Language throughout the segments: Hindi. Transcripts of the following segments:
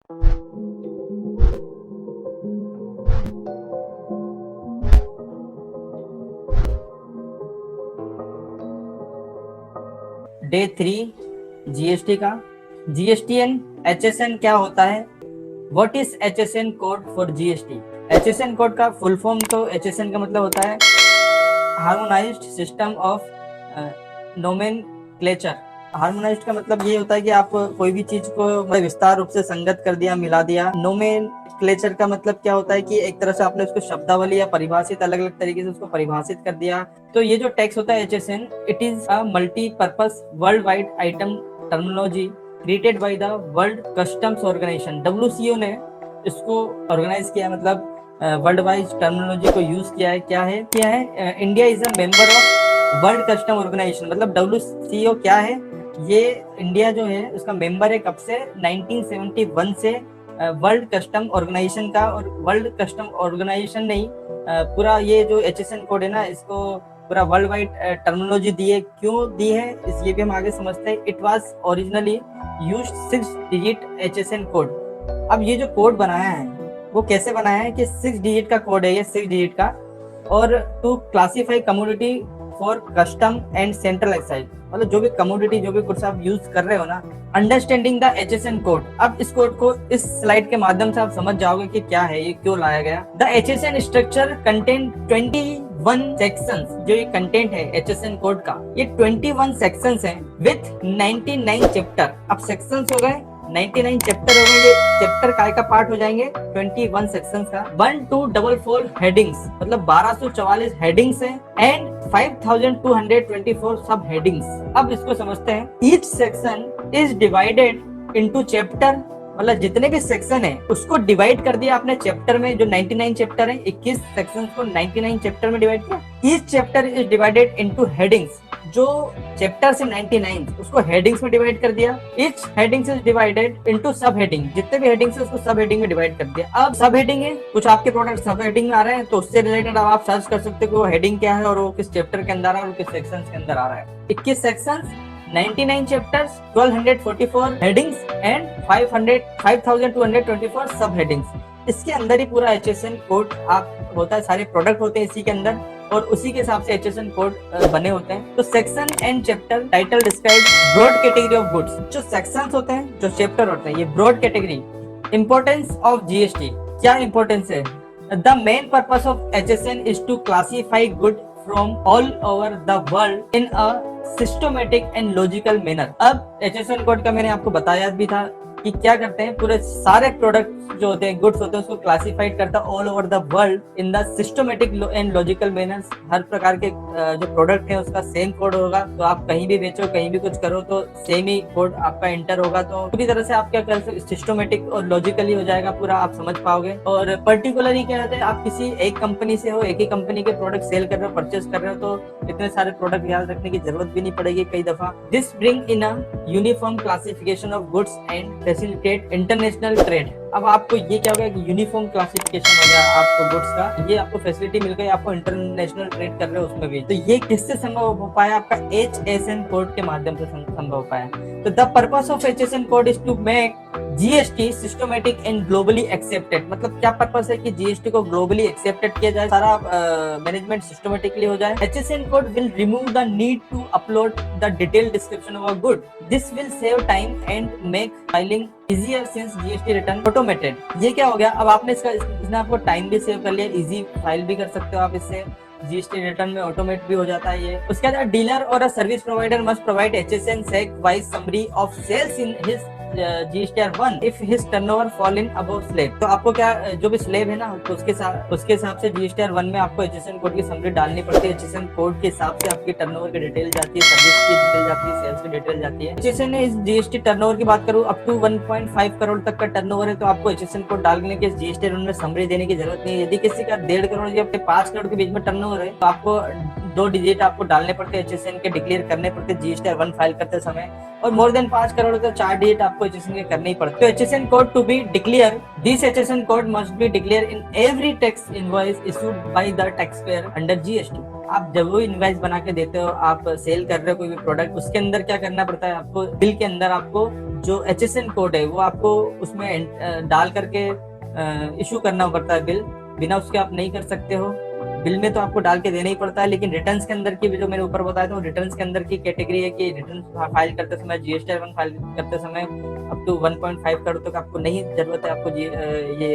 डे 3 जीएसटी का। जीएसटी एंड एचएसएन क्या होता है? What is HSN code for GST? HSN code का फुल फॉर्म तो एचएसएन का मतलब होता है harmonised system of nomenclature. Harmonised का मतलब ये होता है कि आप कोई भी चीज को विस्तार रूप से संगत कर दिया, मिला दिया। नोमेनक्लेचर का मतलब क्या होता है कि एक तरह से आपने उसको शब्दावली या परिभाषित अलग अलग तरीके से उसको परिभाषित कर दिया। तो ये जो टैक्स होता है HSN, it is a multipurpose world wide item terminology created by the world customs organization. WCO ने इसको ऑर्गेनाइज किया, मतलब वर्ल्ड वाइड टर्मिनोलॉजी को यूज किया है। क्या है India is a member of world custom organization. मतलब डब्ल्यूसीओ क्या है, ये इंडिया जो है उसका मेंबर है। कब से? 1971 से वर्ल्ड कस्टम ऑर्गेनाइजेशन का। और वर्ल्ड कस्टम ऑर्गेनाइजेशन नहीं, पूरा ये जो एचएसएन कोड है ना, इसको पूरा वर्ल्ड वाइड टर्मिनोलॉजी दी है। क्यों दी है ये भी हम आगे समझते हैं। It was originally used 6 digit HSN code. अब ये जो कोड बनाया है वो कैसे बनाया है कि 6 डिजिट का कोड है ये, 6 डिजिट का। और to classify commodity for custom and central excise, मतलब जो भी कमोडिटी, जो भी कुछ आप यूज कर रहे हो ना। Understanding the HSN code. अब इस कोड को इस स्लाइड के माध्यम से आप समझ जाओगे कि क्या है ये, क्यों लाया गया। The HSN structure contain 21 sections. जो ये कंटेंट है एचएसएन कोड का, ये 21 सेक्शंस हैं विथ 99 चैप्टर। अब सेक्शंस हो गए 99 चैप्टर हो गए। ये चैप्टर काय का पार्ट हो जाएंगे? 21 सेक्शंस का। 1244 हेडिंग्स, मतलब 1244 हेडिंग्स हैं एंड 5224 सब हेडिंग्स। अब इसको समझते हैं। Each section is divided into chapter, मतलब जितने भी सेक्शन है उसको डिवाइड कर दिया आपने चैप्टर में। जो 99 चैप्टर है, 21 सेक्शन को 99 चैप्टर में डिवाइड किया। Each chapter is divided into headings. जो चैप्टर से 99 उसको हेडिंग्स में डिवाइड कर दिया। Each headings is divided into सब हेडिंग। जितने भी हेडिंग्स है उसको सब हेडिंग में डिवाइड कर दिया। अब सब हेडिंग है, कुछ आपके प्रोडक्ट सब हेडिंग में आ रहे हैं तो उससे रिलेटेड आप सर्च कर सकते हो कि वो हेडिंग क्या है और वो किस चैप्टर के अंदर आ रहा है और किस सेक्शन के अंदर आ रहा है। 21 सेक्शंस, 99 chapters, 1244 headings and 5224 सब headings। इसके अंदर ही पूरा एचएसएन कोड आप होता है, सारे प्रोडक्ट होते हैं इसी के अंदर और उसी के हिसाब से एचएसएन कोड बने होते हैं। तो section and chapter title describe broad category of goods. जो सेक्शंस होते हैं, जो चैप्टर होते हैं, ये broad category. Importance of GST, क्या इंपॉर्टेंस है? The main purpose of HSN is to classify good from all over the world in a systematic and logical manner. अब एचएसएन कोड का मैंने आपको बताया भी था कि क्या करते हैं, पूरे सारे प्रोडक्ट जो होते हैं, गुड्स होते हैं, उसको क्लासिफाइड करता है all over the world in the systematic and logical manners. हर प्रकार के जो प्रोडक्ट है उसका सेम कोड होगा। तो आप कहीं भी बेचो, कहीं भी कुछ करो तो सेम ही कोड आपका एंटर होगा। तो पूरी तरह से आप क्या कर सकते, सिस्टमेटिक और लॉजिकली हो जाएगा पूरा, आप समझ पाओगे। और पर्टिकुलरली क्या होता है, आप किसी एक कंपनी से हो, एक ही कंपनी के प्रोडक्ट सेल कर रहे हो, परचेस कर रहे हो, तो इतने सारे प्रोडक्ट याद रखने की जरूरत भी नहीं पड़ेगी कई दफा। This bring in a uniform classification of goods and facilitate international trade. अब आपको ये क्या होगा कि यूनिफॉर्म क्लासिफिकेशन हो गया आपको गुड्स का, ये आपको फैसिलिटी मिल गई, आपको इंटरनेशनल ट्रेड कर रहे हो उसमें भी। तो ये किससे संभव हो पाया? आपका एचएसएन कोड के माध्यम से संभव हो पाया। तो the purpose of HSN code is to make GST systematic and globally accepted. मतलब क्या पर्पस है कि जीएसटी को ग्लोबली एक्सेप्टेड किया जाए, सारा मैनेजमेंट सिस्टमेटिकली हो जाए। HSN code will remove the need to upload the detailed description of a good. This will save time and make filing easier since GST return automated. ये क्या हो गया, अब आपने इसने आपको टाइम भी सेव कर लिया, इजी फाइल भी कर सकते हो आप इससे। जीएसटी रिटर्न में ऑटोमेट भी हो जाता है ये। उसके बाद डीलर और a service provider must provide HSN SAC wise summary of sales in his GSTR 1 if his turnover fall in above slab। तो आपको क्या, जो भी स्लेब है ना, तो उसके हिसाब से GSTR 1 में आपको एचएसएन कोड की समरी डालनी पड़ती है। एचएसएन कोड के हिसाब से आपकी टर्नओवर की डिटेल जाती है, सर्विस की डिटेल जाती है, सेल्स की डिटेल जाती है। एचएसएन ने इस जीएसटी टर्नओवर की बात करूँ, अप टू 1.5 करोड़ तक का टर्नओवर है तो आपको एचएसएन कोड डालने के GSTR 1 में समरी देने की जरूरत नहीं है। यदि किसी का 1.5 करोड़ या 5 करोड़ के बीच में टर्नओवर है तो आपको 2 डिजिट आपको डालने पड़ते हैं, एचएसएन के डिक्लेयर करने पड़ते हैं GSTR 1 फाइल करते समय। और मोर देन 5 करोड़ तो 4 डिजिट आपको एचएसएन के करने ही पड़ते हैं। तो HSN code to be declare, this HSN code must be declare in every tax invoice issued by the tax payer under GST. आप जब वो इनवॉइस बना के देते हो, आप सेल कर रहे हो कोई भी प्रोडक्ट, उसके अंदर क्या करना पड़ता है आपको, बिल के अंदर आपको जो HSN कोड है वो आपको उसमें डाल करके इशू करना पड़ता है बिल, बिना उसके आप नहीं कर सकते हो। बिल में तो आपको डाल के देना ही पड़ता है, लेकिन रिटर्न्स के अंदर की जो मैंने ऊपर बताया था, रिटर्न्स के अंदर की कैटेगरी है कि रिटर्न फाइल करते समय, जीएसटी रिटर्न फाइल करते समय अप टू 1.5 करोड़ तक आपको नहीं जरूरत है आपको ये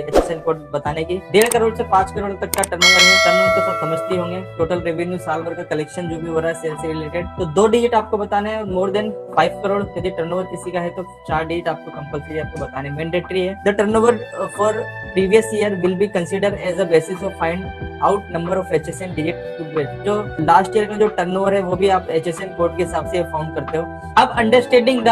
HSN कोड बताने की। 1.5 करोड़ से 5 करोड़ तक का टर्नओवर है, टर्नओवर तो सब समझते होंगे, टोटल रेवेन्यू साल भर का कलेक्शन जो भी हो रहा है सेल से रिलेटेड, तो 2 डिजिट आपको बताने हैं। मोर देन 5 करोड़ यदि टर्नओवर किसी का है तो 4 डिजिट आपको कंपल्सरी आपको बताने मैंडेटरी है। The turnover for previous year will be consider as a basis of find out number of HSN digit to be. जो लास्ट ईयर का जो टर्नओवर है वो भी आप HSN कोड के हिसाब से फाउंड करते हो। अब understanding the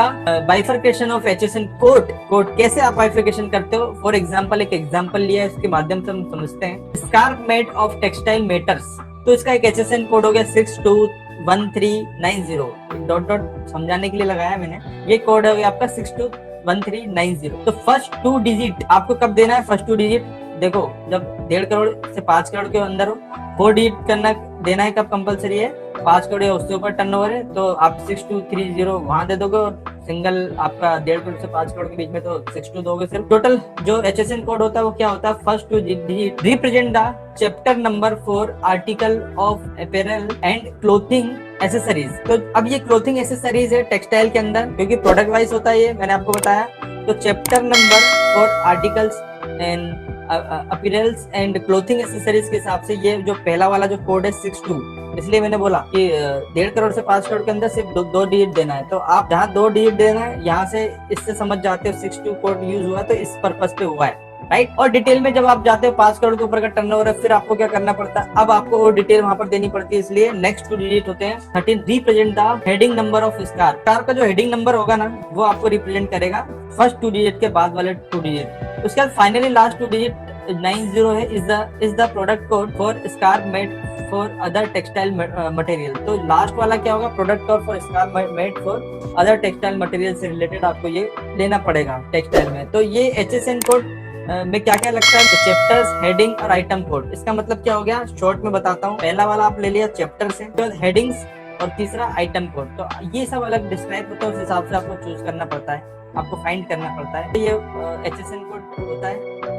bifurcation of HSN code कैसे आप बाइफर्केशन करते हो, फॉर एग्जांपल एक एग्जांपल लिया है, इसके माध्यम से हम समझते हैं। Scarf made of textile matters, तो इसका एक HSN कोड हो गया 621390। डॉट डॉट समझाने के लिए लगाया मैंने, ये कोड हो गया आपका 621390। तो फर्स्ट 2 डिजिट आपको कब देना है? फर्स्ट 2 डिजिट देखो, जब 1.5 करोड़ से 5 करोड़ के अंदर हो, 4 डिजिट करना देना है। कब कंपलसरी है? 5 करोड़ या उससे ऊपर टर्नओवर है तो आप 6230 वहां दे दोगे, और सिंगल आपका 1.5 करोड़ से 5 करोड़ के बीच में तो 62 दोगे सिर्फ। टोटल जो HSN कोड होता है वो क्या होता है? First 2 digit represent the chapter number for article of apparel and clothing accessories. तो अब ये क्लोथिंग एसेसरीज है टेक्सटाइल के अंदर, क्योंकि प्रोडक्ट वाइज होता है ये, मैंने आपको बताया। तो chapter number for articles and appearance and clothing accessories के हिसाब से ये जो पहला वाला जो कोड है 62, इसलिए मैंने बोला कि 1.5 करोड़ से 5 करोड़ के अंदर सिर्फ 2 डिजिट देना है। तो आप जहाँ 2 डिजिट देना है, यहाँ से इससे समझ जाते हो 62 कोड यूज हुआ तो इस पर्पस पे हुआ है, राइट। और डिटेल में जब आप जाते हो 5 करोड़ के ऊपर का टर्नओवर है, फिर आपको क्या करना पड़ता है? अब आपको वो डिटेल वहां पर देनी पड़ती है, इसलिए नेक्स्ट 2 डिजिट होते हैं 13 represent the heading number of scarf. Scarf का जो हेडिंग नंबर होगा ना, वो आपको रिप्रेजेंट करेगा फर्स्ट 2 डिजिट के बाद वाले 2 डिजिट। उसके बाद फाइनली लास्ट 2 डिजिट 90 है is the product code for scarf made for other textile material. तो लास्ट वाला क्या होगा? Product code for scarf made for other textile material से रिलेटेड आपको ये लेना पड़ेगा टेक्सटाइल में। तो ये HSN कोड में क्या क्या लगता है? तो चैप्टर्स, हेडिंग और आइटम कोड। इसका मतलब क्या हो गया? शॉर्ट में बताता हूँ। पहला वाला आप ले लिया चैप्टर से, तो हेडिंग्स, और तीसरा आइटम कोड। तो ये सब अलग डिस्क्राइब होता है, उस हिसाब से आपको चूज करना पड़ता है, आपको फाइंड करना पड़ता है। तो ये HSN कोड होता है।